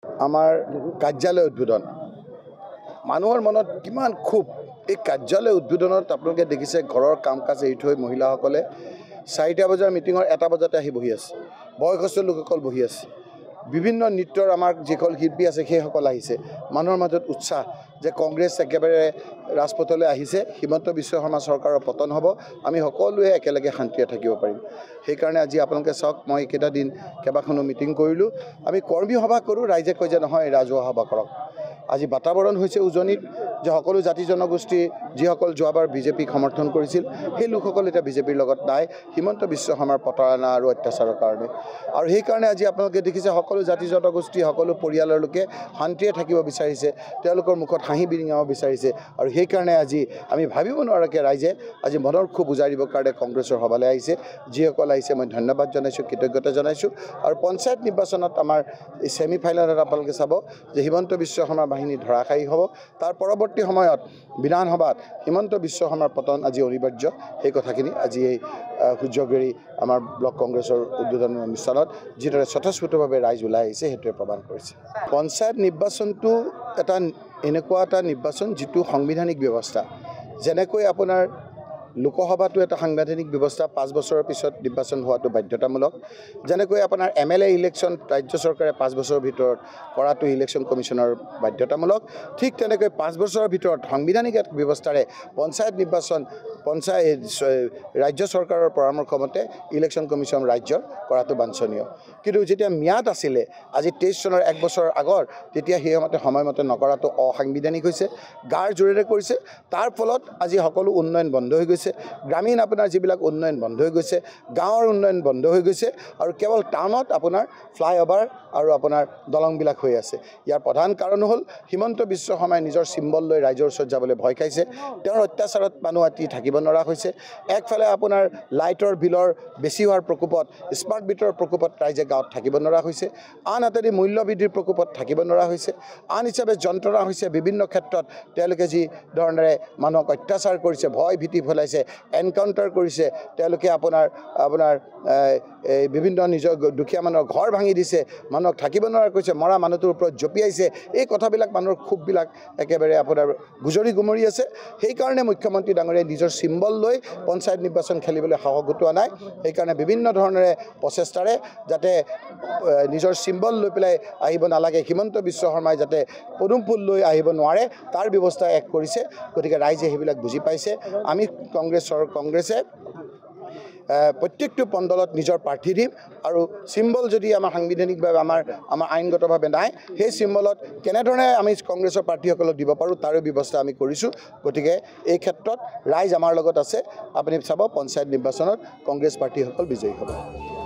আমাৰ কাৰ্যালয় উদ্বোধন মানুহৰ মনত কিমান খুব এই কাৰ্যালয় উদ্বোধনত আপোনালোকে দেখিছে ঘৰৰ কাম কাজ এৰি থৈ মহিলাসকলে 4টা বজাৰ মিটিঙৰ 1টা বজাতে আহি বহি আছে বয়সস্থ লোকসকল বহি আছে বিভিন্ন নৃত্যৰ আমাৰ যিসকল শিল্পী আছে সেইসকল আহিছে মানুহৰ মাজত উৎসাহ যে কংগ্ৰেছ একেবাৰে ৰাজপথলৈ আহিছে হিমন্ত বিশ্ব শৰ্মা চৰকাৰৰ পতন হ'ব আমি সকলোৱে একেলগে শান্তিৰে থাকিব পাৰিম সেইকাৰণে আজি আপোনালোকে চাওক মই কেইটা দিন কেইবাখনো মিটিং কৰিলোঁ আমি কৰ্মী সভা কৰোঁ ৰাইজে কয় যে নহয় ৰাজহুৱা সভা কৰক আজি বাতাবৰণ হৈছে উজনিত যে সকলো জাতি জনগোষ্ঠী যিসকল যোৱাবাৰ বিজেপিক সমৰ্থন কৰিছিল সেই লোকসকল এতিয়া বিজেপিৰ লগত নাই হিমন্ত বিশ্ব শৰ্মাৰ প্ৰতাৰণা আৰু অত্যাচাৰৰ কাৰণে আৰু সেইকাৰণে আজি আপোনালোকে দেখিছে সকলো জাতি জনগোষ্ঠী সকলো পৰিয়ালৰ লোকে শান্তিৰে থাকিব বিচাৰিছে তেওঁলোকৰ মুখত হাঁহি বিৰিঙাব বিচাৰিছে আৰু সেইকাৰণে আজি আমি ভাবিব নোৱাৰাকৈ ৰাইজে আজি মনৰ খুব বুজাই দিবৰ কাৰণে কংগ্ৰেছৰ সভালৈ আহিছে যিসকল আহিছে মই ধন্যবাদ জনাইছোঁ কৃতজ্ঞতা জনাইছোঁ আৰু পঞ্চায়ত নিৰ্বাচনত আমাৰ এই ছেমি ফাইনেলত আপোনালোকে চাব যে হিমন্ত বিশ্ব শৰ্মাৰ বাহিনী ধৰাশায়ী হ'ব তাৰ পৰৱৰ্তী সময়ত বিধানসভাত হিমন্ত বিশ্ব শৰ্মাৰ পতন আজি অনিবাৰ্য সেই কথাখিনি আজি এই সূৰ্যগিৰি আমাৰ ব্লক কংগ্ৰেছৰ উদ্বোধনী অনুষ্ঠানত যিদৰে স্বতঃস্ফূৰ্তভাৱে ৰাইজ ওলাই আহিছে সেইটোৱে প্ৰমাণ কৰিছে পঞ্চায়ত নিৰ্বাচনটো এনেকুৱা এটা নিৰ্বাচন যিটো সাংবিধানিক ব্যৱস্থা যেনেকৈ আপোনাৰ লোকসভাটো এটা সাংবিধানিক ব্যৱস্থা 5 বছৰৰ পিছত নিৰ্বাচন হোৱাটো বাধ্যতামূলক যেনেকৈ আপোনাৰ MLA ইলেকশ্যন ৰাজ্য চৰকাৰে 5 বছৰৰ ভিতৰত কৰাটো ইলেকশ্যন কমিশ্যনৰ বাধ্যতামূলক ঠিক তেনেকৈ 5 বছৰৰ ভিতৰত সাংবিধানিক এক ব্যৱস্থাৰে পঞ্চায়ত নিৰ্বাচন ৰাজ্য চৰকাৰৰ পৰামৰ্শ মতে ইলেকশ্যন কমিশ্যন ৰাজ্যৰ কৰাটো বাঞ্ছনীয় কিন্তু যেতিয়া ম্যাদ আছিলে আজি 23 চনৰ 1 বছৰ আগৰ তেতিয়া সেই সময়মতে নকৰাটো অসাংবিধানিক হৈছে গাৰ জোৰেৰে কৰিছে তাৰ ফলত আজি সকলো উন্নয়ন বন্ধ হৈ গৈছে গ্ৰামীণ আপোনাৰ যিবিলাক উন্নয়ন বন্ধ হৈ গৈছে গাঁৱৰ উন্নয়ন বন্ধ হৈ গৈছে আৰু কেৱল টাউনত আপোনাৰ ফ্লাইঅভাৰ আৰু আপোনাৰ দলংবিলাক হৈ আছে ইয়াৰ প্ৰধান কাৰণ হ'ল হিমন্ত বিশ্ব শৰ্মাই নিজৰ চিম্বল লৈ ৰাইজৰ ওচৰত যাবলৈ ভয় খাইছে তেওঁৰ অত্যাচাৰত মানুহ আতি থাকিব নোৱাৰা হৈছে একফালে আপোনাৰ লাইটৰ বিলৰ বেছি হোৱাৰ প্ৰকোপত স্মাৰ্ট মিটাৰৰ প্ৰকোপত ৰাইজে গাঁৱত থাকিব নোৱাৰা হৈছে আন হাতেদি মূল্য বৃদ্ধিৰ প্ৰকোপত থাকিব নোৱাৰা হৈছে আন হিচাপে যন্ত্ৰণা হৈছে বিভিন্ন ক্ষেত্ৰত তেওঁলোকে যি ধৰণেৰে মানুহক অত্যাচাৰ কৰিছে ভয় ভীতি ফলাইছে এনকাউণ্টাৰ কৰিছে তেওঁলোকে আপোনাৰ বিভিন্ন নিজৰ দুখীয়া মানুহৰ ঘৰ ভাঙি দিছে মানুহক থাকিব নোৱাৰা কৰিছে মৰা মানুহটোৰ ওপৰত জঁপিয়াইছে এই কথাবিলাক মানুহৰ ক্ষোভবিলাক একেবাৰে আপোনাৰ গুজৰি গুমৰি আছে সেইকাৰণে মুখ্যমন্ত্ৰী ডাঙৰীয়াই নিজৰ চিম্বল লৈ পঞ্চায়ত নিৰ্বাচন খেলিবলৈ সাহস গোটোৱা নাই সেইকাৰণে বিভিন্ন ধৰণেৰে প্ৰচেষ্টাৰে যাতে নিজৰ চিম্বল লৈ পেলাই আহিব নালাগে হিমন্ত বিশ্ব শৰ্মাই যাতে পদুম ফুল লৈ আহিব নোৱাৰে তাৰ ব্যৱস্থা এক কৰিছে গতিকে ৰাইজে সেইবিলাক বুজি পাইছে আমি কংগ্ৰেছে প্ৰত্যেকটো পণ্ডলত নিজৰ প্ৰাৰ্থী দিম আৰু চিম্বল যদি আমাৰ সাংবিধানিকভাৱে আমাৰ আইনগতভাৱে নাই সেই চিম্বলত কেনেধৰণে আমি কংগ্ৰেছৰ প্ৰাৰ্থীসকলক দিব পাৰোঁ তাৰো ব্যৱস্থা আমি কৰিছোঁ গতিকে এই ক্ষেত্ৰত ৰাইজ আমাৰ লগত আছে আপুনি চাব পঞ্চায়ত নিৰ্বাচনত কংগ্ৰেছ প্ৰাৰ্থীসকল বিজয়ী হ'ব